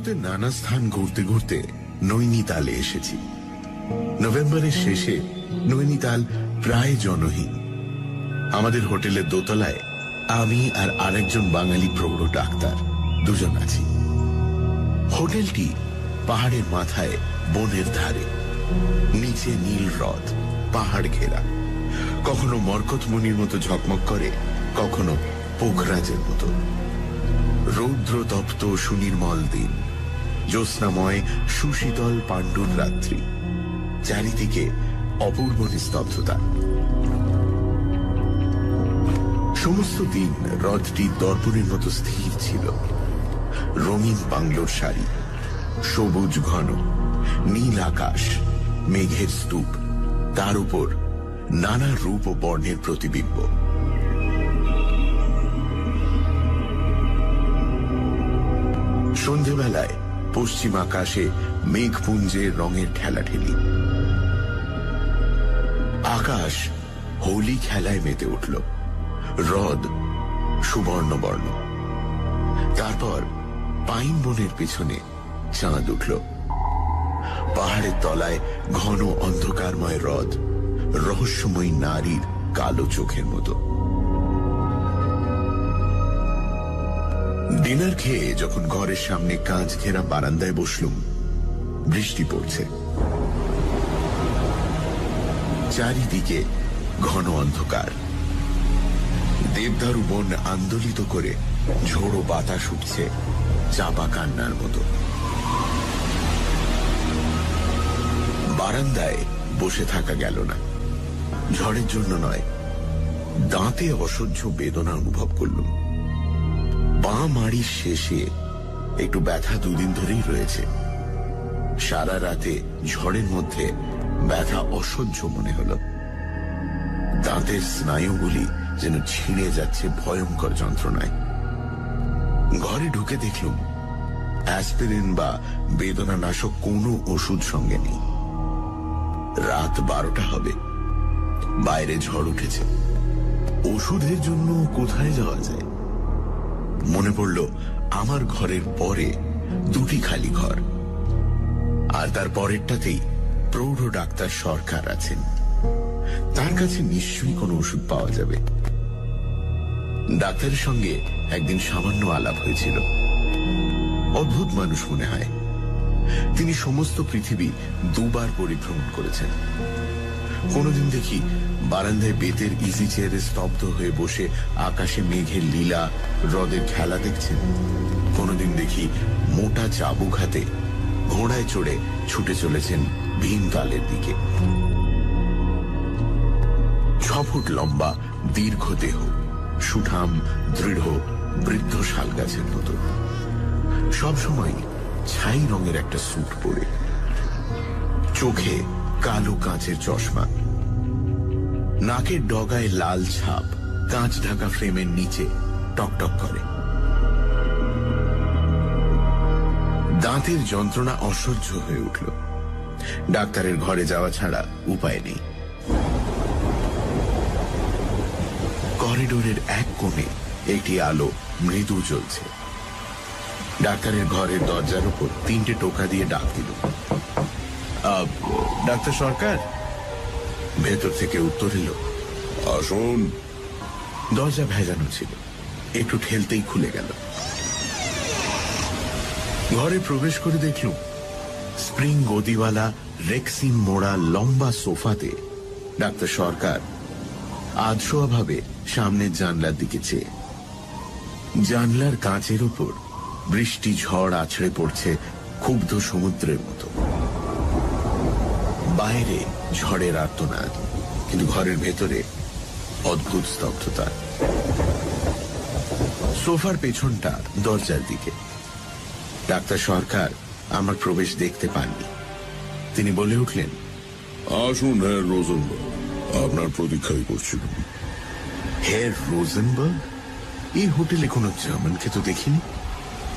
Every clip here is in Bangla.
ভারতের নানা স্থান ঘুরতে ঘুরতে নৈনিতালে এসেছি। নভেম্বরের শেষে নৈনিতাল প্রায় জনহীন। আমাদের হোটেলের দোতলায় আমি আর আরেকজন বাঙালি প্রৌঢ় ডাক্তার দুজন আছি। হোটেলটি পাহাড়ের মাথায়, বনের ধারে, নিচে নীল হ্রদ, পাহাড় ঘেরা, কখনো মরকতমণির মতো ঝকমক করে, কখনো পোখরাজের মতো। রৌদ্র তপ্ত সুনির্মল দিন, জ্যোৎস্নাময় সুশীতল পাণ্ডুর রাত্রি, চারিদিকে অপূর্ব নিস্তব্ধতা। সমস্ত দিন হ্রদটি দর্পণের মতো স্থির ছিল। রঙিন বাংলোর সারি, সবুজ ঘন, নীল আকাশ, মেঘের স্তূপ, তার উপর নানা রূপ ও বর্ণের প্রতিবিম্ব। সন্ধেবেলায় পশ্চিম আকাশে মেঘপুঞ্জের রঙের ঠেলাঠেলি। আকাশ হোলি খেলায় মেতে উঠল, হ্রদ সুবর্ণবর্ণ। তারপর পাইন বনের পিছনে চাঁদ উঠল। পাহাড়ের তলায় ঘন অন্ধকারময় হ্রদ, রহস্যময়ী নারীর কালো চোখের মতো। ডিনার খেয়ে যখন ঘরের সামনে কাঁচ ঘেরা বারান্দায় বসলুম, বৃষ্টি পড়ছে। চারিদিকে ঘন অন্ধকার। দেবদারু বন আন্দোলিত করে ঝোড়ো বাতাস উঠছে চাপা কান্নার মতো। বারান্দায় বসে থাকা গেল না। ঝড়ের জন্য নয়, দাঁতে অসহ্য বেদনা অনুভব করলুম। বাঁ মাড়ির শেষে একটু ব্যথা দুদিন ধরেই রয়েছে। সারা রাতে ঝড়ের মধ্যে ব্যথা অসহ্য মনে হল। দাঁতের স্নায়ুগুলি যেন ছিঁড়ে যাচ্ছে ভয়ঙ্কর যন্ত্রণায়। ঘরে ঢুকে দেখলুম অ্যাসপিরিন বা বেদনানাশক কোনো ওষুধ সঙ্গে নেই। রাত 12টা হবে, বাইরে ঝড় উঠেছে। ওষুধের জন্য কোথায় যাওয়া যায়? মনে পড়ল আমার ঘরের পরে দুটি খালি ঘর, আর তার পরেরটাতেই প্রৌঢ় ডাক্তার সরকার আছেন। তার কাছে নিশ্চয়ই কোনো ওষুধ পাওয়া যাবে। ডাক্তারের সঙ্গে একদিন সামান্য আলাপ হয়েছিল। অদ্ভুত মানুষ মনে হয়। তিনি সমস্ত পৃথিবী দুবার পরিভ্রমণ করেছেন। কোনদিন দেখি বারান্দায় বেতের ইজি চেয়ারে স্তব্ধ হয়ে বসে আকাশে মেঘের লীলা, হ্রদের খেলা দেখছেন। কোনদিন দেখি মোটা চাবুক হাতে ঘোড়ায় চড়ে ছুটে চলেছেন ভীমতালের দিকে। 6 ফুট লম্বা, দীর্ঘ দেহ, সুঠাম, দৃঢ়, বৃদ্ধ শাল গাছের মতো। সবসময় ছাই রঙের একটা স্যুট পরে, চোখে কালো কাঁচের চশমা, নাকের ডগায় লাল ছাপ কাঁচ ঢাকা ফ্রেমের নিচে টকটক করে। দাঁতের যন্ত্রণা অসহ্য হয়ে উঠল। ডাক্তারের ঘরে যাওয়া ছাড়া উপায় নেই। করিডোরের এক কোণে একটি আলো মৃদু জ্বলছে। ডাক্তারের ঘরের দরজার উপর 3টে টোকা দিয়ে ডাক দিল, ডাক্তার সরকার। ভেতর থেকে উত্তর এলো, আসুন। দরজা ভেজানো ছিল, একটু ঠেলতেই খুলে গেল। ঘরে প্রবেশ করে দেখলুম স্প্রিং গদিওয়ালা রেক্সিন মোড়া লম্বা সোফাতে ডাক্তার সরকার আধশোয়া ভাবে সামনের জানলার দিকে চেয়ে। জানলার কাঁচের উপর বৃষ্টি ঝড় আছড়ে পড়ছে ক্ষুব্ধ সমুদ্রের মতো। বাইরে ঝড়ের আর্তনাদ, কিন্তু ঘরের ভেতরে অদ্ভুত স্তব্ধতা। সোফার পেছনটা দরজার দিকে। ডাক্তার সরকার আমার প্রবেশ দেখতে পাননি। তিনি বলে উঠলেন, আসুন হ্যাঁ রোজেনবার্গ, আপনার প্রতীক্ষাই করছিলাম। হ্যাঁ রোজেনবার্গ? এই হোটেলে কোনো জার্মানকে তো দেখিনি।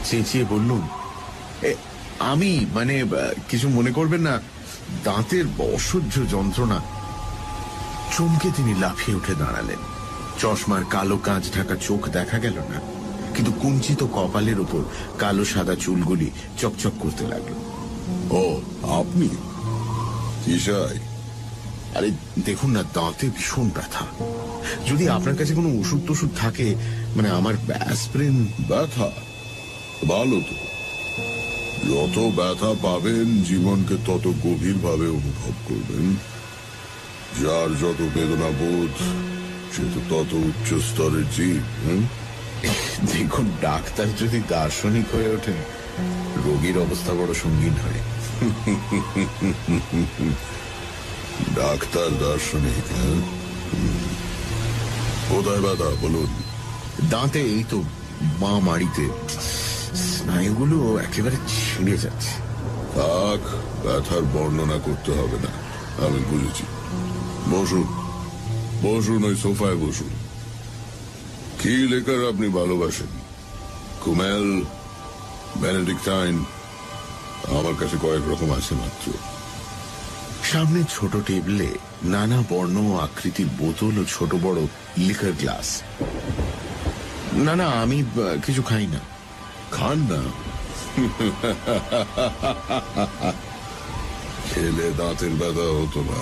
চেঁচিয়ে বললুম, আমি কিছু মনে করবেন না, দাঁতের অসহ্য যন্ত্রণা। চমকে তিনি লাফিয়ে উঠে দাঁড়ালেন। চশমার কালো কাঁচ ঢাকা চোখ দেখা গেল না, কিন্তু কুঞ্চিত কপালের উপর কালো সাদা চুলগুলি চকচক করতে লাগলো। ও, আপনি কিসাই? আরে দেখুন না, দাঁতে ভীষণ ব্যথা। যদি আপনার কাছে কোনো ওষুধ টষুধ থাকে, মানে আমার অ্যাসপিরিন। ব্যথা? ভালো তো। যত ব্যথা পাবেন জীবনকে তত গভীরভাবে অনুভব করবেন। যার যত বেদনা বোধ সে তো তত উচ্চ স্তরের জীব। দেখুন, ডাক্তার যদি দার্শনিক হয়ে ওঠেন, রোগীর অবস্থা বড় সঙ্গীন হয়। ডাক্তার দার্শনিক? কোথায় ব্যথা বলুন? দাঁতে, এই তো বাঁ মাড়িতে। স্নায়ুগুলো একেবারে ছিঁড়ে যাচ্ছে। থাক, ব্যথার বর্ণনা করতে হবে না, আমি বুঝেছি। বসুন বসুন, ওই সোফায় বসুন। কি লেখার আপনি ভালোবাসেন? কুমেল, বেনেডিক্টাইন? আমার কাছে কয়েক রকম আছে মাত্র। সামনে ছোট টেবিলে নানা বর্ণ ও আকৃতির বোতল ও ছোট বড় লিকার গ্লাস। না না, আমি কিছু খাই না। খান না? খেলে দাঁতের ব্যথা হতো না।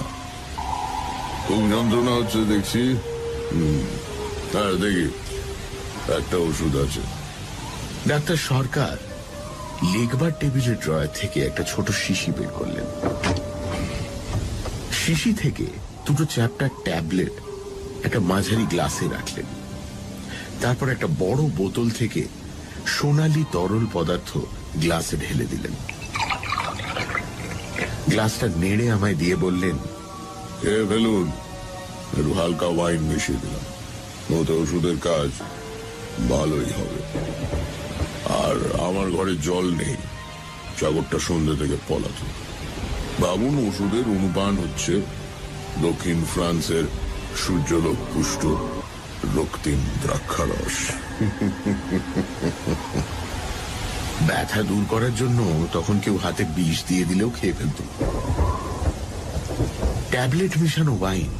খুব যন্ত্রণা হচ্ছে দেখছি। হ্যাঁ, দেখি একটা ওষুধ আছে। ডাক্তার সরকার লিখবার টেবিলের ড্রয়ার থেকে একটা ছোট শিশি বের করলেন। শিশি থেকে দুটো চ্যাপ্টার ট্যাবলেট একটা মাঝারি গ্লাসে রাখলেন। তারপর একটা বড় বোতল থেকে সোনালী তরল পদার্থ গ্লাসে ঢেলে দিলেন। গ্লাসটা নেড়ে আমায় দিয়ে বললেন, খেয়ে ফেলুন। একটু হালকা ওয়াইন মিশিয়ে দিলাম, ওতে ওষুধের কাজ ভালোই হবে। আর আমার ঘরে জল নেই, চাকরটা সন্ধ্যে থেকে পলাতক। ভাবুন, ওষুধের অনুপান হচ্ছে দক্ষিণ ফ্রান্সের সূর্যলোক পুষ্ট রক্তিম দ্রাক্ষারস। ব্যথা দূর করার জন্য তখন কেউ হাতে বিষ দিয়ে দিলেও খেয়ে ফেলত। ট্যাবলেট মিশানো ওয়াইন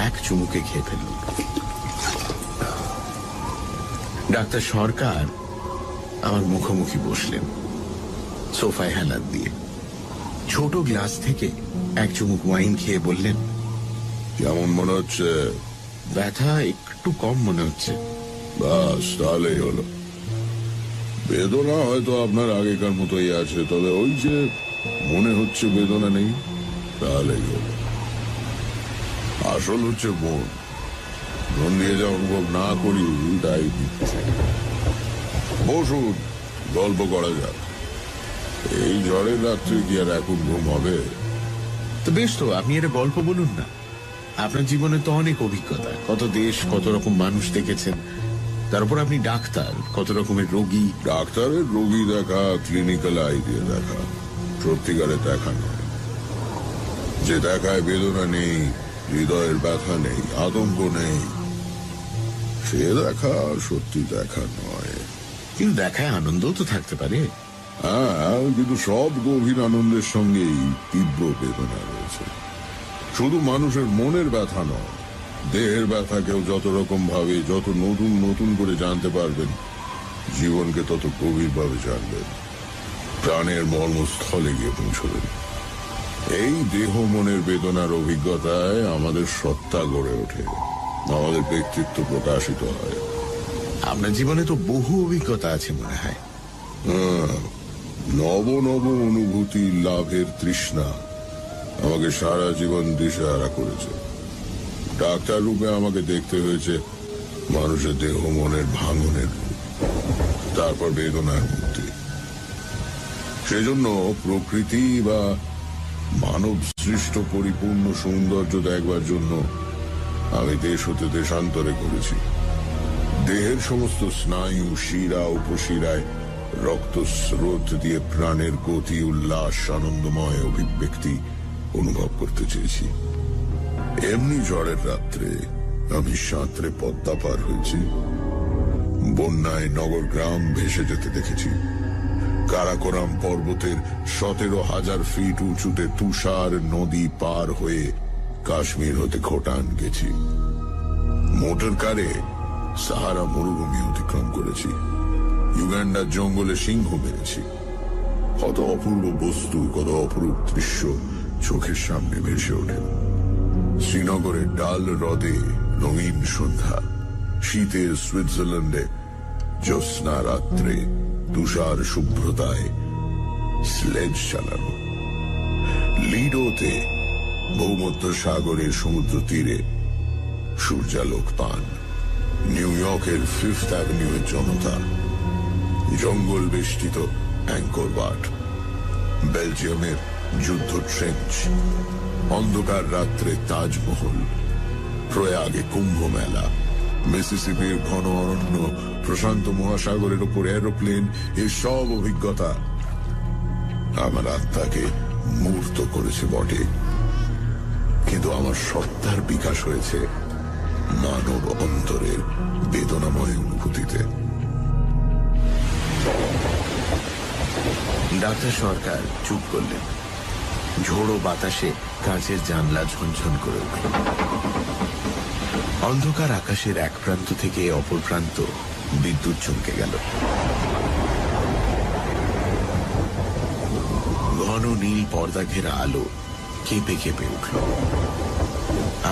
এক চুমুকে খেয়ে ফেলল। ডাক্তার সরকার আমার মুখোমুখি বসলেন, সোফায় হেলান দিয়ে। ছোট গ্লাস থেকে এক চুমুক ওয়াইন খেয়ে বললেন, কেমন মনে হচ্ছে? ব্যথা একটু কম মনে হচ্ছে। বাস, তাহলেই হলো। বেদনা হয়তো আপনার আগেকার মতোই আছে, তবে ওই যে মনে হচ্ছে বেদনা নেই, তাহলেই হলো। আসল হচ্ছে মন দিয়ে যা অনুভব না করি তাই দিচ্ছে। বসুন, গল্প করা যাক। এই ঝড়ের রাত্রে কি আর এখন ঘুম হবে? তো বেশ, তো আপনি একটা গল্প বলুন না। আপনার জীবনে তো অনেক অভিজ্ঞতা, কত দেশ, কত রকম মানুষ দেখেছেন। তারপর আপনি ডাক্তার, কত রকমের রোগী। ডাক্তারের রোগী দেখা ক্লিনিক্যাল আই দিয়ে দেখা, সত্যিকারে দেখা নয়। যে দেখায় বেদনা নেই, হৃদয়ের ব্যথা নেই, আতঙ্ক নেই, সে দেখা সত্যি দেখা নয়। কিন্তু দেখায় আনন্দও তো থাকতে পারে। হ্যাঁ, কিন্তু সব গভীর আনন্দের সঙ্গেই তীব্র বেদনা রয়েছে। শুধু মানুষের মনের ব্যথা নয়, দেহের ব্যথাকেও যত রকম ভাবে, যত নতুন নতুন করে জানতে পারবেন, জীবনকে তত গভীরভাবে জানবেন, প্রাণের মর্মস্থলে গিয়ে পৌঁছবেন। এই দেহ মনের বেদনার অভিজ্ঞতায় আমাদের সত্তা গড়ে ওঠে, আমাদের ব্যক্তিত্ব প্রকাশিত হয়। আপনার জীবনে তো বহু অভিজ্ঞতা আছে মনে হয়। নব নব অনুভূতি লাভের তৃষ্ণা আমাকে সারা জীবন দিশেহারা করেছে। ডাক্তার রূপে আমাকে দেখতে হয়েছে মানুষের দেহ মনের ভাঙনের রূপ, তারপর বেদনার মুক্তি। সেজন্য প্রকৃতি বা মানব সৃষ্ট পরিপূর্ণ সৌন্দর্য দেখবার জন্য আমি দেশ হতে দেশান্তরে করেছি। দেহের সমস্ত স্নায়ু, শিরা, উপশিরায় রক্তস্রোত দিয়ে প্রাণের গতি, উল্লাস, আনন্দময় অভিব্যক্তি অনুভব করতে চেয়েছি। এমনি ঝড়ের রাত্রে আমি সাঁতরে পদ্মা পার হয়েছি, বন্যায় নগর গ্রাম ভেসে যেতে দেখেছি, কারাকোরাম পর্বতের 17,000 ফিট উঁচুতে তুষার নদী পার হয়ে কাশ্মীর হতে খোটান গেছি, মোটর কারে সাহারা মরুভূমি অতিক্রম করেছি, ইউগান্ডার জঙ্গলে সিংহ মেরেছি। কত অপূর্ব বস্তু, কত অপরূপ দৃশ্য চোখের সামনে ভেসে ওঠে। শ্রীনগরের ডাল হ্রদে রঙিন সন্ধ্যা, শীতের সুইজারল্যান্ডে জ্যোৎস্না রাত্রে তুষার শুভ্রতায় স্লেজ চালানো, লিডোতে ভূমধ্য সাগরের সমুদ্র তীরে সূর্যালোক পান, নিউ ইয়র্কের ফিফথ অ্যাভিনিউয়ের জনতা, জঙ্গল বেষ্টিত অ্যাঙ্কর ওয়াট, বেলজিয়ামের যুদ্ধ ট্রেঞ্চ, অন্ধকার রাত্রে তাজমহল, প্রয়াগে কুম্ভ মেলা, মিসিসিপির ঘন অরণ্য, প্রশান্ত মহাসাগরের উপর এরোপ্লেন, এই সব অভিজ্ঞতা আমার আত্মাকে মূর্ত করেছে বটে, কিন্তু আমার সত্তার বিকাশ হয়েছে মানব অন্তরের বেদনাময় অনুভূতিতে। ডাক্তার সরকার চুপ করলেন। ঝোড়ো বাতাসে কাঁচের জানলা ঝনঝন করে উঠল। অন্ধকার আকাশের এক প্রান্ত থেকে অপর প্রান্ত বিদ্যুৎ চমকে গেল। ঘন নীল পর্দা ঘেরা আলো কেঁপে কেঁপে উঠল।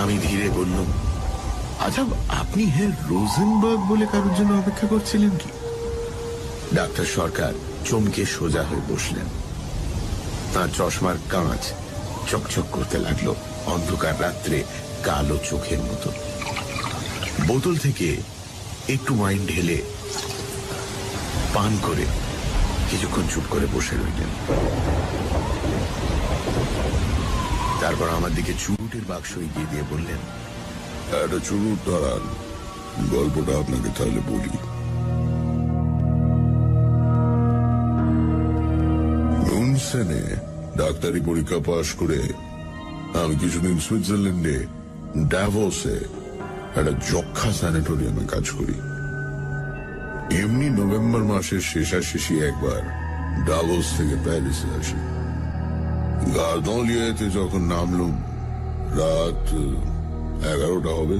আমি ধীরে বললাম, আচ্ছা, আপনি হের রোজেনবার্গ বলে কারোর জন্য অপেক্ষা করছিলেন কি? ডাক্তার সরকার চমকে সোজা হয়ে বসলেন। তাঁর চশমার কাঁচ চকচক করতে লাগলো অন্ধকার রাত্রে কালো চোখের মতো। বোতল থেকে একটু ওয়াইন ঢেলে পান করে কিছুক্ষণ চুপ করে বসে রইলেন। তারপর আমার দিকে চুরুটের বাক্স এগিয়ে দিয়ে বললেন, একটা চুরুট ধরান, গল্পটা আপনাকে তাহলে বলি। মুনসেনে ডাক্তারি পরীক্ষা পাশ করে আমি কিছুদিন সুইজারল্যান্ডে ড্যাভোসে একটা যক্ষা স্যানিটোরিয়ামে কাজ করি। এমনি নভেম্বর মাসের শেষাশেষি একবার ডাভোস থেকে প্যারিসে আসি। গার্দলিয়াতে যখন নামলাম রাত 11টা হবে।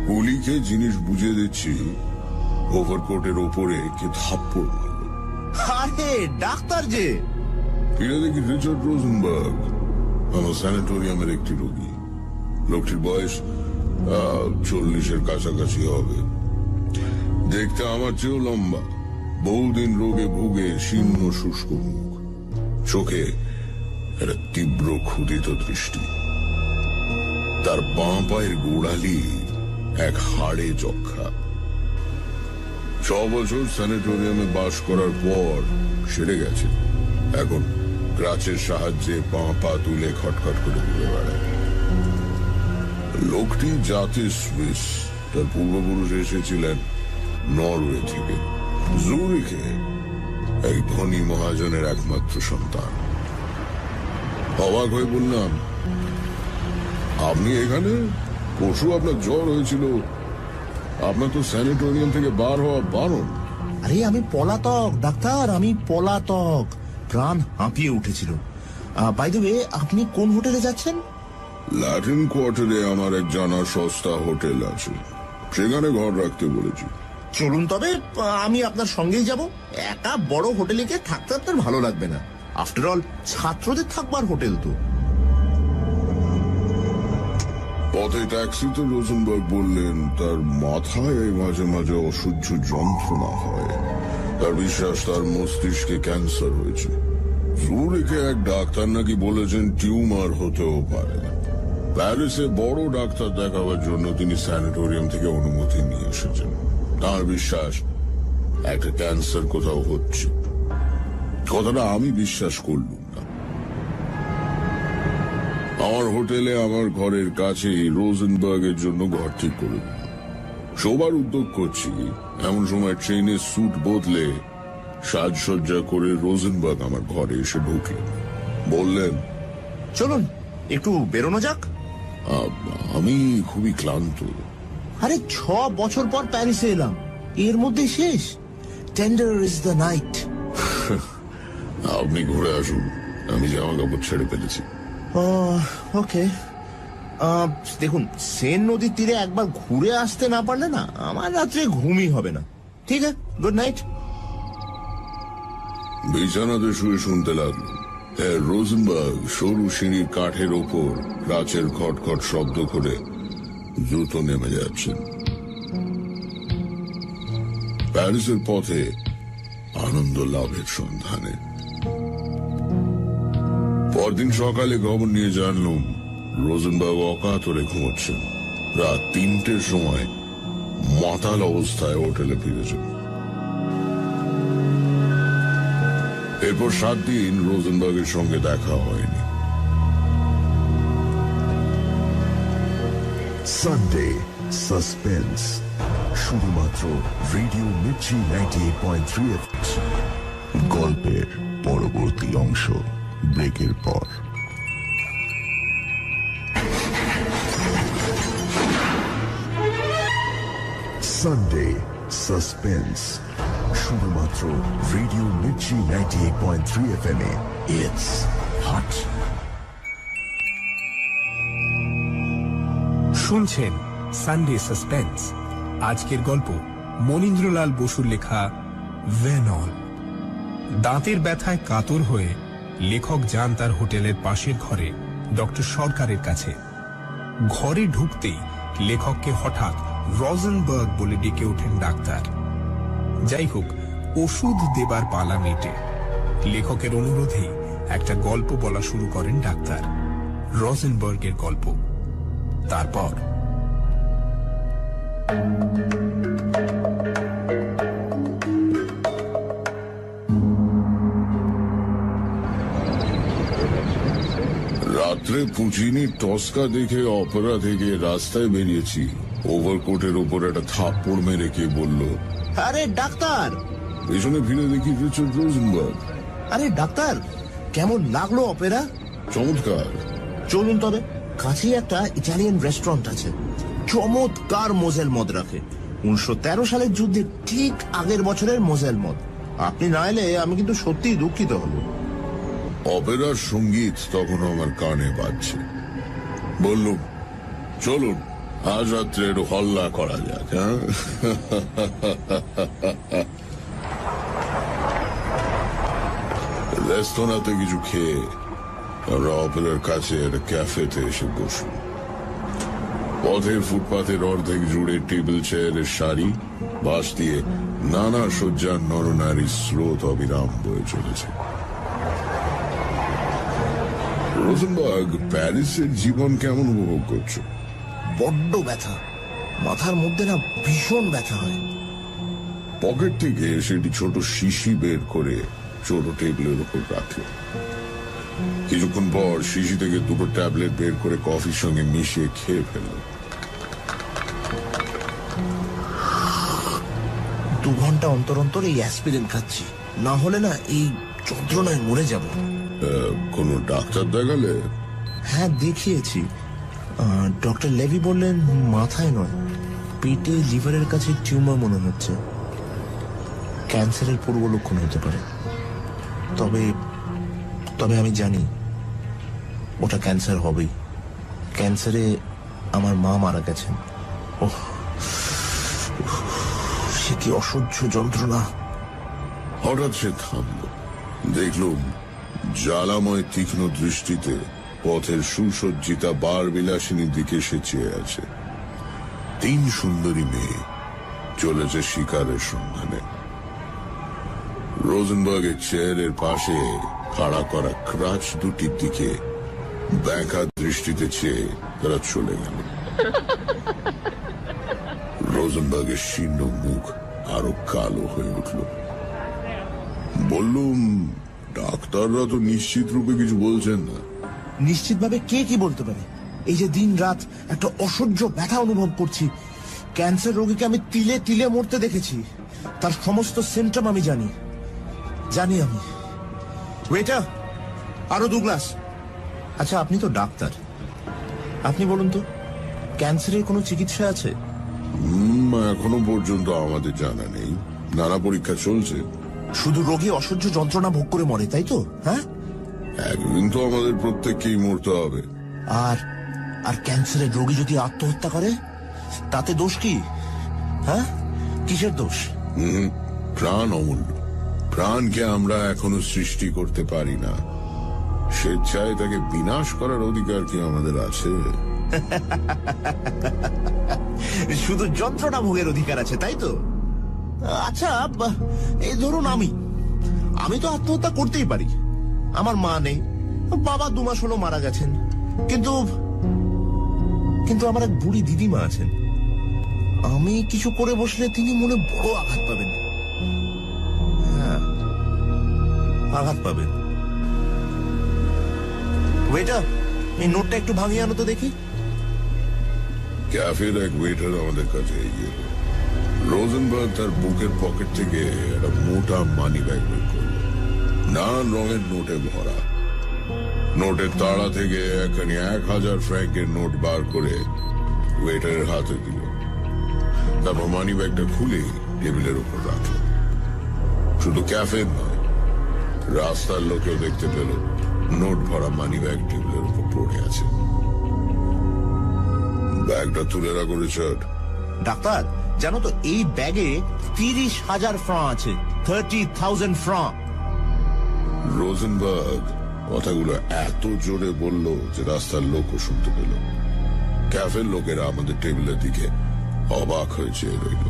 পুলিকে জিনিস বুঝিয়ে দিচ্ছি, ওভারকোটের ওপরে কে থাপ্পড় মারল। আরে ডাক্তার যে! ফিরে দেখি রিচার্ড রোজেনবার্গ, আমার স্যানিটোরিয়ামের একটি রোগী। লোকটির বয়স 40-এর কাছাকাছি হবে। দেখতে আমার চেয়েও লম্বা, বহুদিন রোগে ভুগে শীর্ণ শুষ্ক মুখ, চোখে একটা তীব্র ক্ষুধিত দৃষ্টি। তার বাঁ পায়ের গোড়ালি এক হাড়ে যক্ষা। 6 বছর স্যানিটোরিয়ামে বাস করার পর সেরে গেছে। এখন ক্রাচের সাহায্যে পা তুলে খটখট করে ঘুরে বেড়ায়। লোকটি জাতে সুইস, তার পূর্বপুরুষ এসেছিলেন নরওয়ে থেকে। জুরিখে এক ধনী মহাজনের একমাত্র সন্তান। অবাক হয়ে বললাম, আপনি এখানে? পরশু আপনার জ্বর হয়েছিল, আপনার তো স্যানিটোরিয়াম থেকে বার হওয়া বারণ। আরে আমি পলাতক ডাক্তার, আমি পলাতক। প্রাণ হাঁপিয়ে উঠেছিল। বাই দ্য ওয়ে, আপনি কোন হোটেলে যাচ্ছেন? ল্যাটিন কোয়ার্টারে আমার এক জানা সস্তা হোটেল আছে, সেখানে ঘর রাখতে বলেছি। চলুন তবে, আমি আপনার সঙ্গেই যাব। একা বড় হোটেলে গিয়ে থাকতে আপনার ভালো লাগবে না। আফটার অল, ছাত্রদের থাকবার হোটেল তো। পথে ট্যাক্সিতে রোজেনবার্গ বললেন তার মাথায় মাঝে মাঝে অসহ্য যন্ত্রণা হয়। তার বিশ্বাস তার মস্তিষ্কে ক্যান্সার হয়েছে। জুরিখে এক ডাক্তার নাকি বলেছেন টিউমার হতেও পারে। প্যারিসে বড় ডাক্তার দেখাবার জন্য তিনি স্যানিটোরিয়াম থেকে অনুমতি নিয়ে এসেছেন। তার বিশ্বাস একটা ক্যান্সার কোথাও হচ্ছে। কথাটা আমি বিশ্বাস করলুম না। আমার হোটেলে আমার ঘরের কাছেই রোজেনবার্গের জন্য ঘর ঠিক করে দিল। শোবার উদ্যোগ করছি, এমন সময় ট্রেনের স্যুট বদলে সাজসজ্জা করে রোজেনবার্গ আমার ঘরে এসে ঢুকলেন। বললেন, চলুন একটু বেরোনো যাক। আমি খুবই ক্লান্ত। আরে 6 বছর পর প্যারিসে এলাম, এর মধ্যে শেষ। Tender is the night. আপনি ঘুরে আসুন, আমি জামা কাপড় ছেড়ে ফেলেছি। ওকে। দেখুন, সেন নদীর তীরে একবার ঘুরে আসতে না পারলে না আমার রাত্রে ঘুমই হবে না। ঠিক আছে, গুড নাইট। বিছানাতে শুয়ে শুনতে লাগলো রোজেনবার্গ সরু সিঁড়ির কাঠের ওপর রাচের খটখট শব্দ করে দ্রুত নেমে যাচ্ছেন। প্যারিসের পথে আনন্দ লাভের সন্ধানে। পরদিন সকালে খবর নিয়ে জানলুম রোজেনবার্গ অকাতরে ঘুমোচ্ছেন। রাত 3টের সময় মাতাল অবস্থায় হোটেলে ফিরেছেন। এরপর 7 দিন রোজেনবার্গের সঙ্গে দেখা হয়নি। সানডে সাসপেন্স, শুধুমাত্র রেডিও মির্চি 98.3 FM। গল্পের পরবর্তী অংশ ব্রেকের পর। সানডে সাসপেন্স, শুধুমাত্র radio Mirchi 98.3 FM A. It's hot. শুনছেন সানডে সাসপেন্স। আজকের গল্প মনীন্দ্রলাল বসুর লেখা ভেনল। দাঁতের ব্যথায় কাতর হয়ে লেখক যান তার হোটেলের পাশের ঘরে ডক্টর সরকারের কাছে। ঘরে ঢুকতেই লেখককে হঠাৎ রোজেনবার্গ বলে ডেকে ওঠেন ডাক্তার। যাই হোক, ওষুধ দেবার পালা মেটে লেখকের অনুরোধেই একটা গল্প বলা শুরু করেন ডাক্তার, রোজেনবার্গের গল্প। তারপর রাত্রে পুচিনি টস্কা দেখে অপেরা থেকে রাস্তায় বেরিয়েছি। ওভারকোটের ওপর একটা থাপ্পড় মেরে কে বলল, আরে ডাক্তার! পেছনে ফিরে দেখি রিচার্ড রোজেনবার্গ। আরে ডাক্তার, কেমন লাগলো অপেরা? চমৎকার। চলুন তবে, কাছেই একটা ইটালিয়ান রেস্টুরেন্ট আছে, চমৎকার মোজেল মদ রাখে। 1913 সালের যুদ্ধে ঠিক আগের বছরের মোজেল মদ। আপনি না এলে আমি কিন্তু সত্যিই দুঃখিত হব। অপেরার সঙ্গীত তখন আমার কানে বাজছে। বললুম, চলুন আজ রাত্রে একটু হল্লা করা যাক। হ্যাঁ, রেস্তোরাঁতে কিছু খেয়ে আমরা অপেরার কাছে একটা ক্যাফেতে এসে বসি। পথের ফুটপাথের অর্ধেক জুড়ে টেবিল চেয়ারের সারি, বাস দিয়ে নানা সজ্জার নরনারীর স্রোত অবিরাম বয়ে চলেছে। রোজেনবার্গ, প্যারিসের জীবন কেমন উপভোগ করছো? বড্ড ব্যথা, মাথার মধ্যে না ভীষণ ব্যথা হয়। পকেট থেকে সেটি ছোট শিশি বের করে ছোট টেবিলের উপর রাখলো। কিছুক্ষণ পর শিশি থেকে 2টো ট্যাবলেট বের করে কফির সঙ্গে মিশিয়ে খেয়ে ফেলল। 2 ঘন্টা অন্তর অন্তর এই অ্যাসপিরিন খাচ্ছি, না হলে না এই যন্ত্রণায় মরে যাব। কোনো ডাক্তার দেখালে? হ্যাঁ, দেখিয়েছি। ডক্টর লেভি বললেন মাথায় নয়, পেটে লিভারের কাছে টিউমার মনে হচ্ছে, ক্যান্সারের পূর্ব লক্ষণ হতে পারে। তবে তবে আমি জানি ওটা ক্যান্সার হবেই। ক্যান্সারে আমার মা মারা গেছেন। ওহ, সে কি অসহ্য যন্ত্রণা! হঠাৎ সে থামল। দেখলুম জ্বালাময় তীক্ষ্ণ দৃষ্টিতে পথের সুসজ্জিতা বার বিলাসিনীর দিকে সে চেয়ে আছে। 3 সুন্দরী মেয়ে চলেছে শিকারের সন্ধানে। রোজেনবার্গের চেয়ারের পাশে খাড়া করা ক্রাচ দুটির দিকে ব্যাঘাত দৃষ্টিতে চেয়ে তারা চলে গেল। রোজেনবার্গের শীর্ণ মুখ আরো কালো হয়ে উঠল। বললুম, ডাক্তাররা তো নিশ্চিত রূপে কিছু বলছেন না। নিশ্চিতভাবে কে কি বলতে পারে? এই যে দিন রাত একটা অসহ্য ব্যথা অনুভব করছি। ক্যান্সার রোগীকে আমি তিলে তিলে মরতে দেখেছি, তার সমস্ত সিমটম আমি জানি। আমি ওয়েটার, আরো 2 গ্লাস। আচ্ছা, আপনি তো ডাক্তার, আপনি বলুন তো, ক্যান্সারের কোনো চিকিৎসা আছে? এখনো পর্যন্ত আমাদের জানা নেই। নানা পরীক্ষা চলছে। শুধু রোগী অসহ্য যন্ত্রণা ভোগ করে মরে, তাই তো? হ্যাঁ, একদিন তো আমাদের প্রত্যেককেই মরতে হবে। আর ক্যান্সারের রোগী যদি আত্মহত্যা করে, তাতে দোষ কি? হ্যাঁ, কিসের দোষ? প্রাণ অমূল্য। প্রাণকে আমরা এখনো সৃষ্টি করতে পারি না, স্বেচ্ছায় তাকে বিনাশ করার অধিকার কি আমাদের আছে? শুধু যন্ত্রণা ভোগের অধিকার আছে, তাই তো? আচ্ছা, এই ধরুন আমি তো আত্মহত্যা করতেই পারি। আমার মা নেই, বাবা 2 মাস হলো মারা গেছেন, কিন্তু কিন্তু আমার এক বুড়ি দিদিমা আছেন। আমি কিছু করে বসলে তিনি মনে বড় আঘাত পাবেন। হ্যাঁ, আঘাত পাবেন। ওয়েটার, এই নোটটা একটু ভাঙিয়ে আনো তো দেখি। ক্যাফের এক ওয়েটার আমাদের কাছে এগিয়ে এলো। রোজেনবার্গ তার বুকের পকেট থেকে একটা মোটা মানি ব্যাগ বের করল, নানান রঙের নোটে ভরা। নোটের তাড়া থেকে একখানি 1000 ফ্র্যাঙ্কের নোট বার করে ওয়েটারের হাতে দিল। তারপর মানি ব্যাগটা খুলে টেবিলের উপর রাখল। শুধু ক্যাফের নয়, রাস্তার লোকেও দেখতে পেল নোট ভরা মানি ব্যাগ টেবিলের উপর পড়ে আছে। ব্যাগটা তুলে রাখো রিচার্ড। ডাক্তার, জানো তো এই ব্যাগে 30,000 ফ্রাঁ আছে। 30,000 ফ্রাঁ। রোজেনবার্গ কথাগুলো এত জোরে বলল যে রাস্তার লোকও শুনতে পেল। ক্যাফের লোকেরা আমাদের টেবিলের দিকে অবাক হয়ে চেয়ে রইল।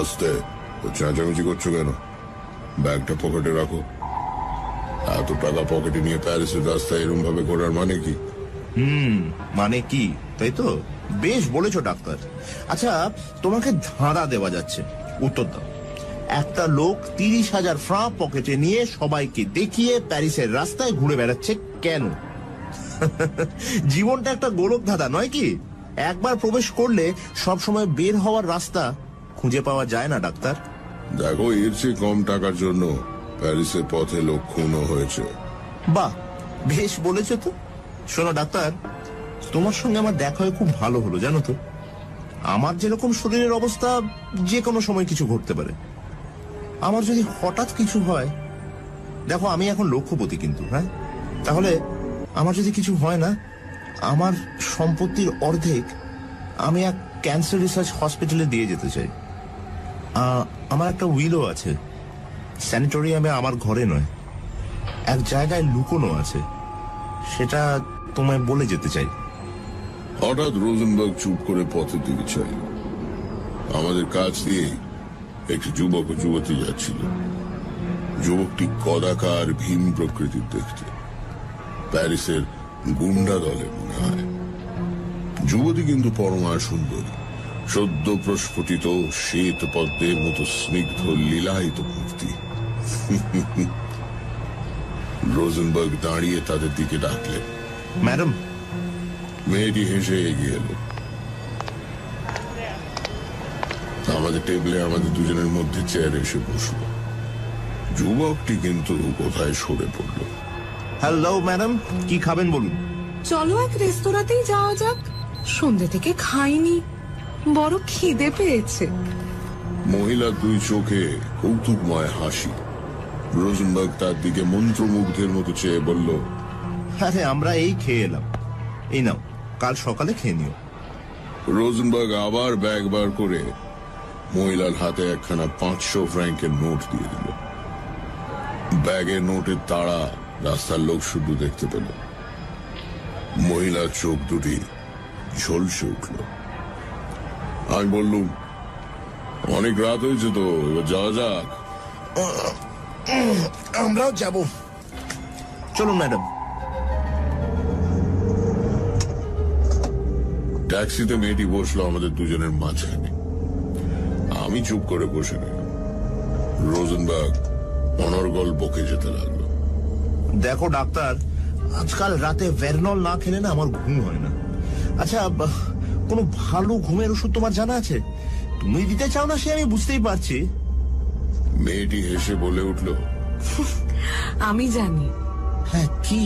আস্তে, চেঁচামেচি করছো কেন? ব্যাগটা পকেটে রাখো। এত টাকা পকেটে নিয়ে প্যারিসের রাস্তায় এরম ভাবে করার মানে কি? মানে কি, তাই তো? বেশ বলেছো ডাক্তার। আচ্ছা, তোমাকে ধাঁধা দেওয়া যাচ্ছে, উত্তর দাও। একটা লোক 30,000 ফ্রাঁ পকেটে নিয়ে সবাইকে দেখিয়ে প্যারিসের রাস্তায় ঘুরে বেড়াচ্ছে কেন? জীবনটা একটা গোলক ধাঁধা নয় কি? একবার প্রবেশ করলে সব সময় বের হওয়ার রাস্তা খুঁজে পাওয়া যায় না ডাক্তার। দেখো, এর চেয়ে কম টাকার জন্য প্যারিসের পথে লোক খুনও হয়েছে। বাহ, বেশ বলেছো তো। শোনো ডাক্তার, তোমার সঙ্গে আমার দেখা হয়ে খুব ভালো হলো, জানো তো। আমার যেরকম শরীরের অবস্থা, যে কোনো সময় কিছু ঘটতে পারে। আমার যদি হঠাৎ কিছু হয়, দেখো আমি এখন লক্ষপতি কিন্তু, হ্যাঁ, তাহলে আমার যদি কিছু হয় না, আমার সম্পত্তির অর্ধেক আমি এক ক্যান্সার রিসার্চ হসপিটালে দিয়ে যেতে চাই। আমার একটা উইলও আছে, স্যানিটোরিয়ামে আমার ঘরে নয়, এক জায়গায় লুকোনো আছে, সেটা তোমায় বলে যেতে চাই। হঠাৎ রোজেনবার্গ চুপ করে পথের দিকে চাইল। আমাদের কাছ দিয়ে একটি যুবক ও যুবতী যাচ্ছিল। যুবকটি কদাকার ভীম প্রকৃতির দেখতে, প্যারিসের গুন্ডা দলে মনে হয়। যুবতী কিন্তু পরমা সুন্দরী, সদ্য প্রস্ফুটিত শ্বেত পদ্মের মতো স্নিগ্ধ লীলায়িত মূর্তি। রোজেনবার্গ দাঁড়িয়ে তাদের দিকে ডাকলেন, ম্যাডাম। মেয়েটি হেসে এগিয়ে এলো। আমাদের টেবিলে আমাদের দুজনের মধ্যে চেয়ারে এসে বসলো। যুবকটি কিন্তু কোথায় সরে পড়ল। হ্যালো ম্যাডাম, কি খাবেন বলুন? চলো এক রেস্তোরাঁতেই যাওয়া যাক, সন্ধ্যে থেকে খাইনি, বড় খিদে পেয়েছে। মহিলার 2 চোখে কৌতুকময় হাসি। রোজেনবার্গ তার দিকে মন্ত্রমুগ্ধের মতো চেয়ে বলল, আরে আমরা এই খেয়ে এলাম, এই নাও, কাল সকালে খেয়ে নিও। রোজেনবার্গ আবার ব্যাগ বার করে মহিলার হাতে একখানা 500 ফ্র্যাঙ্কের নোট দিয়ে দিল। ব্যাগের নোটের তাড়া রাস্তার লোক শুধু দেখতে পেল। মহিলার চোখ দুটি ঝলসে উঠল। আমি বললুম, অনেক রাত হয়েছে তো, এবার যাওয়া যাক। আমরাও যাব, চলুন ম্যাডাম। ট্যাক্সিতে মেয়েটি বসলো আমাদের দুজনের মাঝখানে। আমি চুপ করে বসে রইলাম। রোজেনবার্গ অনর্গল বকে যেতে লাগলো। দেখো ডাক্তার, আজকাল রাতে ভেরনল না খেলে না আমার ঘুম হয় না। আচ্ছা, কোনো ভালো ঘুমের ওষুধ তোমার জানা আছে? তুমি দিতে চাও না সে আমি বুঝতেই পারছি। মেয়েটি হেসে বলে উঠল, আমি জানি। হ্যাঁ, কি?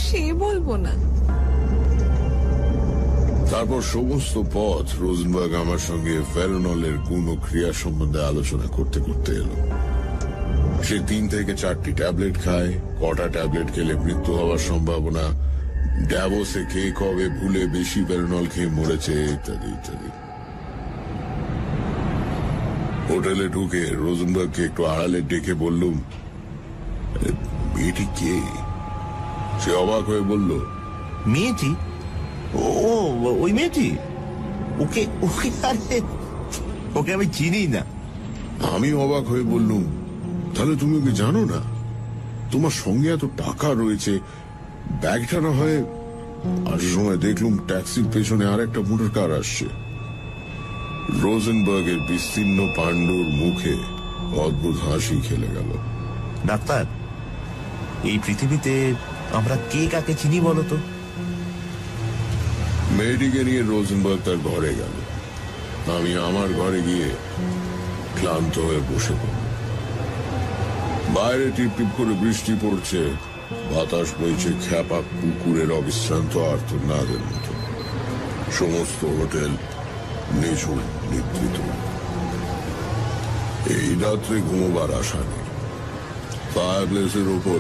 সে বলবো না। তারপর সমস্ত পথ রোজেনবার্গ আমার সঙ্গে ভেরনলের গুণ ও ক্রিয়া সম্বন্ধে আলোচনা করতে করতে এলো। সে 3 থেকে 4টি ট্যাবলেট খায়, কটা ট্যাবলেট খেলে মৃত্যু হওয়ার সম্ভাবনা, ড্যাভোসে কে কবে ভুলে বেশি ভেরনল খেয়ে মরেছে, ইত্যাদি ইত্যাদি। হোটেলে ঢুকে রোজেনবার্গকে একটু আড়ালে ডেকে বললুম, মেয়েটি কে? সে অবাক হয়ে বলল, মেয়েটি? ও ওই মেয়েটি? ওকে ওকে আরে ওকে আমি চিনি না। আমি অবাক হয়ে বললুম, তাহলে তুমি ওকে জানো না? তোমার সঙ্গে এত টাকা রয়েছে, ব্যাগটা না হয়। আর সময় দেখলুম ট্যাক্সির পেছনে আর একটা মোটর কার আসছে। রোজেনবার্গের বিস্তীর্ণ পাণ্ডুর মুখে অদ্ভুত হাসি খেলে গেল। ডাক্তার, এই পৃথিবীতে আমরা কে কাকে চিনি বলতো? মেয়েটিকে নিয়ে রোজেনবার্গ তার ঘরে গেল। আমি আমার ঘরে গিয়ে ক্লান্ত হয়ে বসে পড়ল। বাইরে টিপ টিপ করে বৃষ্টি পড়ছে, বাতাস বইছে খ্যাপা কুকুরের অবিশ্রান্ত আর্তনাদের মতো। সমস্ত হোটেল নিঝুম নিদ্রিত। এই রাত্রে ঘুমোবার আশা নেই। ফায়ারপ্লেসের ওপর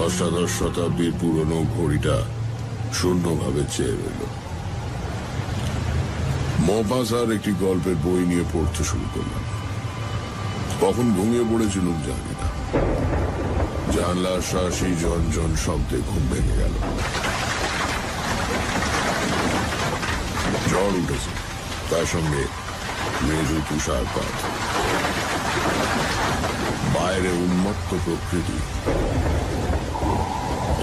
অষ্টাদশ শতাব্দীর পুরনো ঘড়িটা শূন্যভাবে চেয়ে রইল। মপাসার একটি গল্পের বই নিয়ে পড়তে শুরু করলাম। কখন ঘুমিয়ে পড়েছিলাম জানি না। জানলার শাসি ঝনঝন শব্দে ঘুম ভেঙে গেল। ঝড় উঠেছে, তার সঙ্গে মেজু তুষারপাত। বাইরে উন্মত্ত প্রকৃতি,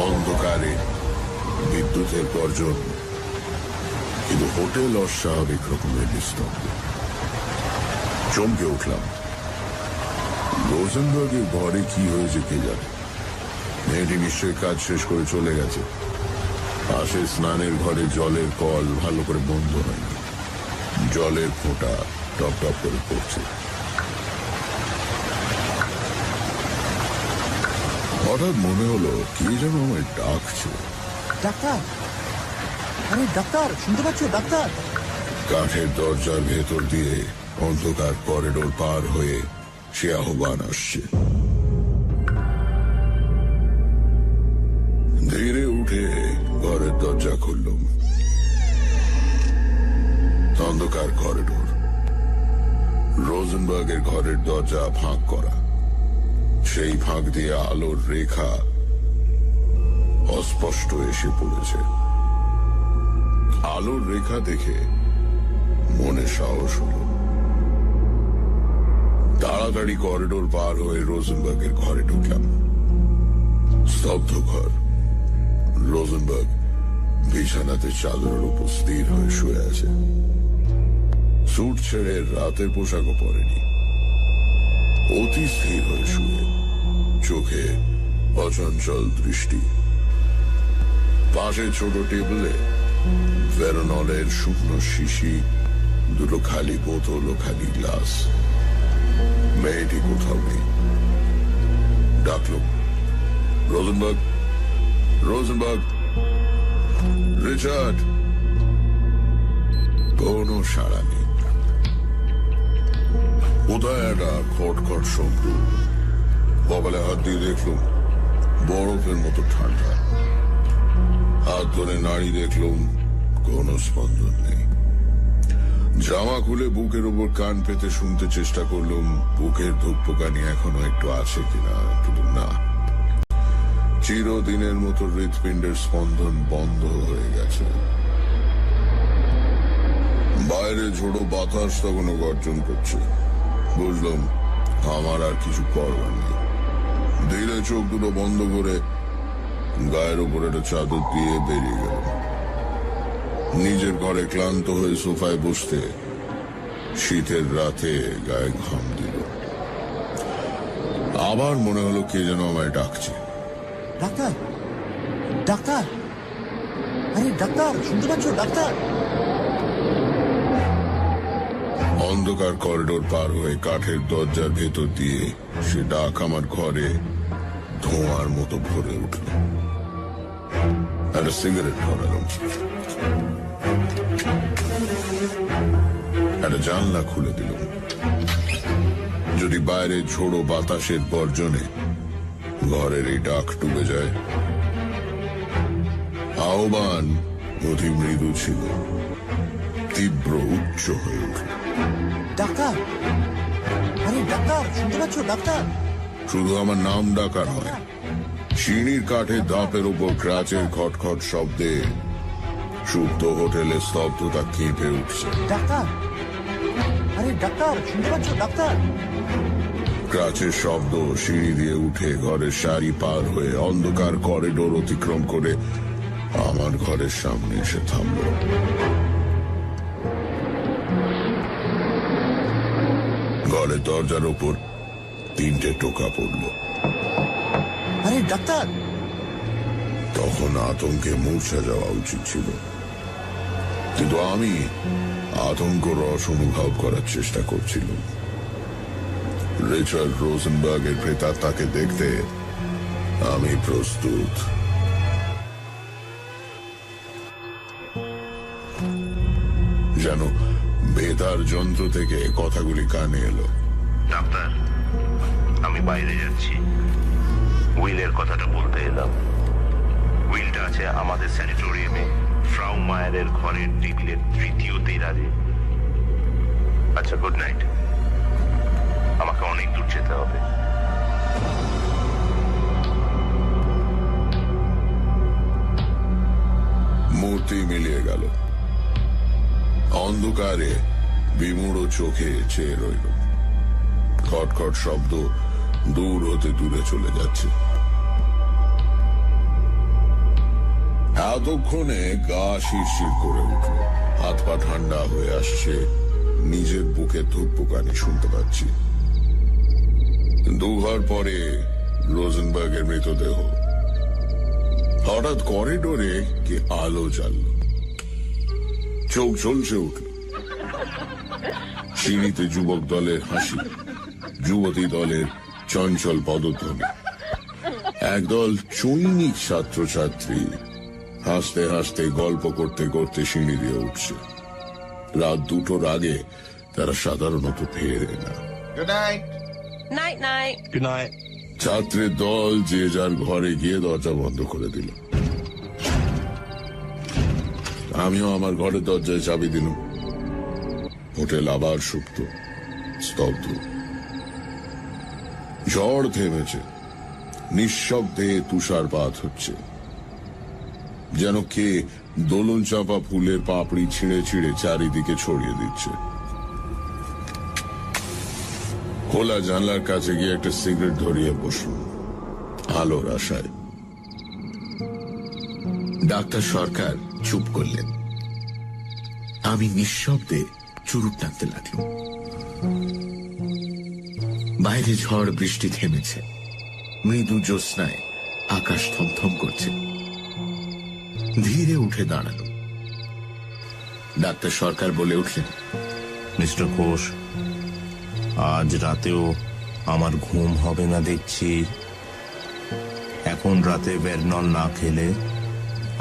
অন্ধকারে বিদ্যুতের গর্জন, কিন্তু হোটেল অস্বাভাবিক রকমের নিস্তব্ধ। চমকে উঠলাম। রোজেনবার্গের ঘরে কি হয়েছে কে জানে। মেয়েটি নিশ্চয়ই কাজ শেষ করে চলে গেছে। পাশে স্নানের ঘরে জলের কল ভালো করে বন্ধ হয়নি, জলের ফোঁটা টপ টপ করে পড়ছে। হঠাৎ মনে হলো কে যেন আমায় ডাকছে। ডাক্তার, আরে ডাক্তার, শুনতে পাচ্ছ ডাক্তার? কাঠের দরজার ভেতর দিয়ে অন্ধকার করিডোর পার হয়ে সে আহ্বান আসছে। ধীরে উঠে ঘরের দরজা খুললুম। অন্ধকার করিডোর, রোজেনবার্গের ঘরের দরজা ফাঁক করা। সেই ফাঁক দিয়ে আলোর রেখা অস্পষ্ট এসে পড়েছে। আলোর রেখা দেখে মনে সাহস হল। তাড়াতাড়ি করিডোর পার হয়ে রোজেনবার্গের ঘরে ঢুকলাম। স্তব্ধ ঘর। রোজেনবার্গ বিছানাতে চাদরের উপর স্থির হয়ে শুয়ে আছে। স্যুট ছেড়ে রাতের পোশাকও পরেনি। অতি স্থির হয়ে শুয়ে, চোখে অচঞ্চল দৃষ্টি। পাশে ছোট টেবিলে ভেরনলের শুকনো শিশি, দুটো খালি বোতল ও খালি গ্লাস। মেয়েটি কোথাও নেই। ডাকলো, রোজেনবার্গ, রোজেনবার্গ, রিচার্ড। কোনো সাড়া নেই। কোথায় একটা খটখট শব্দ। কপালে হাত দিয়ে দেখলুম বরফের মতো ঠান্ডা। হাত ধরে নাড়ি দেখলুম কোনো স্পন্দন নেই। জামা খুলে বুকের উপর কান পেতে শুনতে চেষ্টা করলুম বুকের ধুকপুকানি এখনো একটু আছে কিনা, কিন্তু না। চিরদিনের মতো হৃৎপিণ্ডের স্পন্দন বন্ধ হয়ে গেছে। বাইরে ঝোড়ো বাতাস তখনও গর্জন করছে। বুঝলাম আমার আর কিছু করবার নেই। ধীরে চোখ দুটো বন্ধ করে গায়ের উপর একটা চাদর দিয়ে বেরিয়ে গেল। নিজের ঘরে ক্লান্ত হয়ে সোফায় বসতে শীতের রাতে গায়ে ঘাম দিল। আবার মনে হলো কে যেন আমায় ডাকছে। ডাক্তার, ডাক্তার, আরে ডাক্তার, শুনতে পাচ্ছ ডাক্তার? অন্ধকার করিডোর পার হয়ে কাঠের দরজার ভেতর দিয়ে সে ডাক আমার ঘরে ধোঁয়ার মতো ভরে উঠল। একটা সিগারেট ধরালাম। একটা জানলা খুলে দিল। যদি বাইরে ঝোড়ো বাতাসের বর্জনে ঘরের এই ডাক ডুবে যায়। আহ্বান অতি মৃদু ছিল, তীব্র উচ্চ হয়ে উঠল। ডাক্তার, আরে ডাক্তার, শুনতে পাচ্ছ ডাক্তার? শুধু আমার নাম ডাকা নয়, সিঁড়ির কাঠের ধাপের উপর ক্রাচের খটখট শব্দে সুপ্ত হোটেলের স্তব্ধতা কেঁপে উঠছে। ডাক্তার, আরে ডাক্তার, শুনতে পাচ্ছ ডাক্তার? ক্রাচের শব্দ সিঁড়ি দিয়ে উঠে ঘরের সারি পার হয়ে অন্ধকার করিডোর অতিক্রম করে আমার ঘরের সামনে এসে থামল। ঘরের দরজার ওপর 3টে টোকা পড়ল। আরে ডাক্তার! তখন আতঙ্কে মূর্ছা যাওয়া উচিত ছিল, কিন্তু আমি আতঙ্ক রস অনুভব করার চেষ্টা করছিলাম। রিচার্ড রোজেনবার্গের প্রেতাত্মাকে দেখতে আমি প্রস্তুত। যেন বেতার যন্ত্র থেকে কথাগুলি কানে এলো। ডাক্তার, আমি বাইরে যাচ্ছি। উইলের কথাটা বলতে এলাম। উইলটা আছে আমাদের স্যানিটোরিয়ামে ফ্রাউ মায়ারের ঘরের টেবিলের 3য় দেরাজে। আচ্ছা, গুড নাইট। আমাকে অনেক দূর যেতে হবে। মূর্তি মিলিয়ে গেল। অন্ধকারে বিমূঢ় চোখে চেয়ে রইল। খটখট শব্দ দূর হতে দূরে চলে যাচ্ছে। এতক্ষণে গা শিরশির করে উঠল, হাত পা ঠান্ডা হয়ে আসছে। নিজের বুকে ধুকপুকানি শুনতে পাচ্ছি। 2 ঘর পরে রোজেনবার্গের মৃতদেহ। হঠাৎ করিডোরে কি আলো জ্বালল, চোখ ঝলসে উঠল। সিঁড়িতে যুবক দলের হাসি, যুবতী দলের চঞ্চল পদধ্বনি। একদল চৈনিক ছাত্রছাত্রী হাসতে হাসতে গল্প করতে করতে সিঁড়ি দিয়ে উঠছে। রাত 2টোর আগে তারা সাধারণত ফেরে না। Night, night. Good night. ছাত্রের দল যে যার ঘরে গিয়ে দরজা বন্ধ করে দিল। আমিও আমার ঘরের দরজায় চাবি দিলাম। হোটেল আবার সুপ্ত, স্তব্ধ। ঝড় থেমেছে, নিঃশব্দে তুষারপাত হচ্ছে। যেন কে দোলন চাপা ফুলের পাপড়ি ছিঁড়ে ছিঁড়ে চারিদিকে ছড়িয়ে দিচ্ছে। খোলা জানলার কাছে গিয়ে একটা সিগারেট ধরিয়ে বসল আলোর আশায়। ডাক্তার সরকার চুপ করলেন। আমি নিঃশব্দে চুরুট টানতে লাগলাম। বাইরে ঝড় বৃষ্টি থেমেছে। মৃদু জ্যোৎস্নায় আকাশ থমথম করছে। ধীরে উঠে দাঁড়ালো। ডাক্তার সরকার বলে উঠলেন, মিস্টার ঘোষ, আজ রাতেও আমার ঘুম হবে না দেখছি। এখন রাতে ভেরনল না খেলে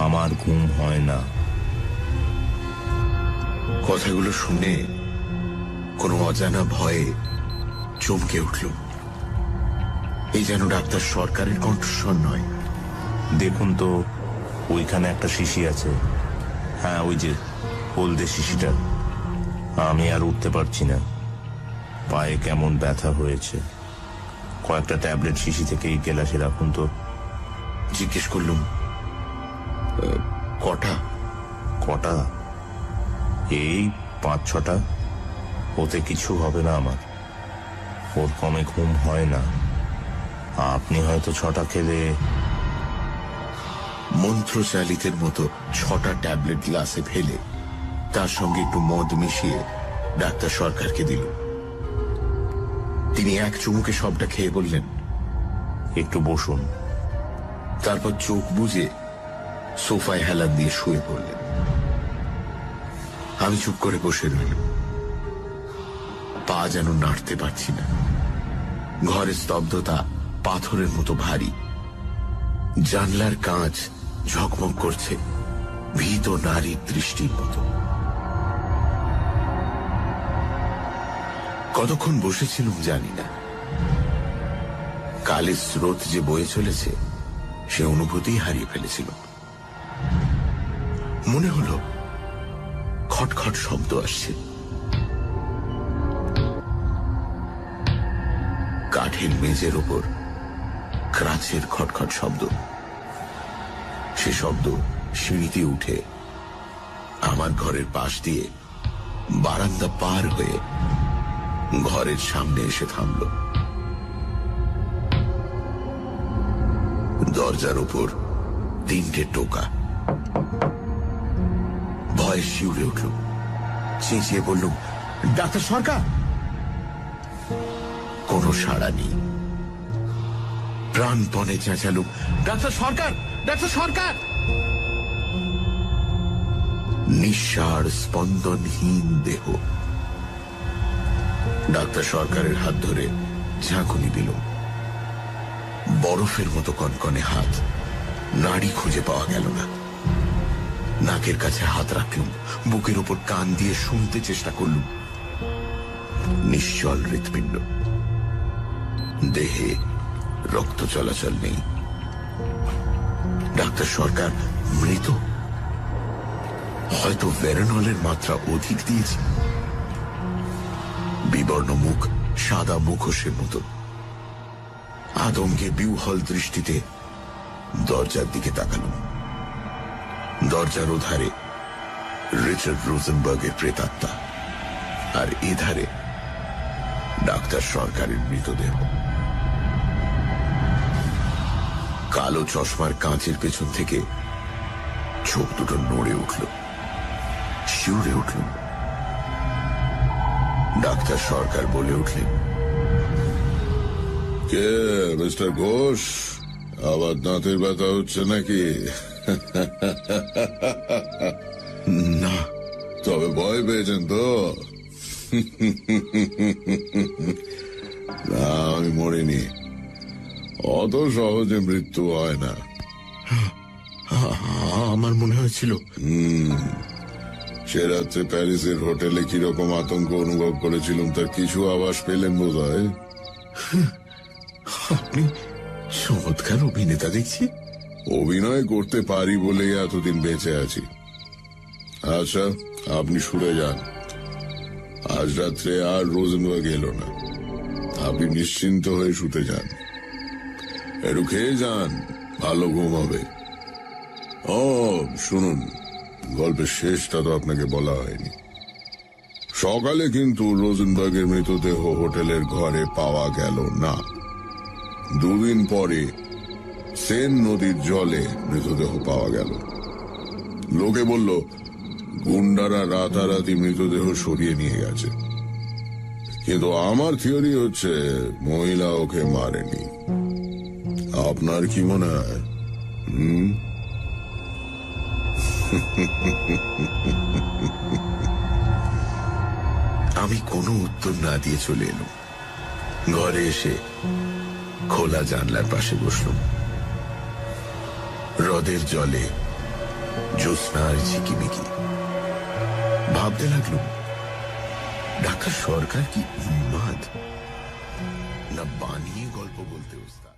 আমার ঘুম হয় না। কথাগুলো শুনে কোনো অজানা ভয়ে চমকে উঠল। এই যেন ডাক্তার সরকারের কণ্ঠস্বর নয়। দেখুন তো, ওইখানে একটা শিশি আছে। হ্যাঁ, ওই যে হলদে শিশিটা। আমি আর উঠতে পারছি না। পায়ে কেমন ব্যথা হয়েছে। কয়েকটা ট্যাবলেট শিশি থেকে এই গ্লাসে রাখুন তো। জিজ্ঞেস করলুম, কটা? কটা? এই 5-6টা। ওতে কিছু হবে না আমার। ওর কমে ঘুম হয় না। আপনি হয়তো 6টা খেলে। মন্ত্রচালিতের মতো 6টা ট্যাবলেট গ্লাসে ফেলে তার সঙ্গে একটু মদ মিশিয়ে ডাক্তার সরকারকে দিল। তিনি এক চুমুকে সবটা খেয়ে বললেন, একটু বসুন। তারপর চোখ বুজে সোফায় হেলান দিয়ে শুয়ে পড়লেন। আমি চুপ করে বসে রইলাম। পা যেন নাড়তে পারছি না। ঘরের স্তব্ধতা পাথরের মতো ভারী। জানলার কাঁচ ঝকমক করছে ভীত নারীর দৃষ্টির মতো। কতক্ষণ বসেছিলাম জানি না। কালের স্রোত যে বয়ে চলেছে সে অনুভূতি হারিয়ে ফেলেছিল। মনে হলো খটখট শব্দ আসছে। কঠিন মেঝের ওপর ক্রাচের খটখট শব্দ। সে শব্দ সিঁড়িতে উঠে আমার ঘরের পাশ দিয়ে বারান্দা পার হয়ে ঘরের সামনে এসে থামল। দরজার উপর 3টে টোকা। ভয়ে শিউরে উঠল, চেঁচিয়ে বললুম, ডাক্তার সরকার। কোনো সাড়া নেই। প্রাণপণে চেঁচালুম, ডাক্তার সরকার, ডাক্তার সরকার। নিঃসাড় স্পন্দনহীন দেহ। ডাক্তার সরকারের হাত ধরে ঝাঁকুনি দিল। বরফের মতো কনকনে হাত, নাড়ি খুঁজে পাওয়া গেল না। নাকের কাছে হাত রাখলুম, বুকের উপর কান দিয়ে শুনতে চেষ্টা করলুম। নিশ্চল হৃৎপিণ্ড, দেহে রক্ত চলাচল নেই। ডাক্তার সরকার মৃত। হয়তো ভেরানলের মাত্রা অধিক দিয়েছে। বিবর্ণ মুখ, সাদা মুখোশের মতো। আতঙ্কে বিহ্বল দৃষ্টিতে দরজার দিকে তাকালুম। দরজার ওধারে রিচার্ড রোজেনবার্গের প্রেতাত্মা, আর এধারে ডাক্তার সরকারের মৃতদেহ। কালো চশমার কাঁচের পেছন থেকে চোখ দুটো নড়ে উঠল, শিউরে উঠল। ডাক্তার সরকার বলে উঠলেন, কে মিস্টার ঘোষ, আবার দাঁতের ব্যথা হচ্ছে নাকি? না। তবে ভয় পেয়েছেন তো? না, আমি মরিনি। অত সহজে মৃত্যু হয় না। আমার মনে হয়েছিল। সে রাত্রে প্যারিসের হোটেলে কিরকম আতঙ্ক অনুভব করেছিলাম তার কিছু আভাস পেলেন বোধ হয়। আপনি চমৎকার অভিনেতা দেখছি। অভিনয় করতে পারি বলেই এতদিন বেঁচে আছি। আচ্ছা, আপনি শুনে যান। আজ রাত্রে আর রোজেনবার্গ এলো না। আপনি নিশ্চিন্ত হয়ে শুতে যান, একটু খেয়ে যান, ভালো ঘুম হবে। ও শুনুন, গল্পের শেষটা তো আপনাকে বলা হয়নি। সকালে কিন্তু রোজেনবার্গের মৃতদেহ হোটেলের ঘরে পাওয়া গেল না। 2 দিন পরে সেন নদীর জলে মৃতদেহ পাওয়া গেল। লোকে বলল গুন্ডারা রাতারাতি মৃতদেহ সরিয়ে নিয়ে গেছে, কিন্তু আমার থিওরি হচ্ছে মহিলা ওকে মারেনি। আপনার কি মনে হয়? আমি কোনো উত্তর না দিয়ে চলে এলাম। ঘরে এসে খোলা জানলার পাশে বসলাম। হ্রদের জলে জ্যোৎস্নার ঝিকিমিকি। ভাবতে লাগলুম, ডাক্তার সরকার কি উন্মাদ, না বানিয়ে গল্প বলতে ওস্তাদ।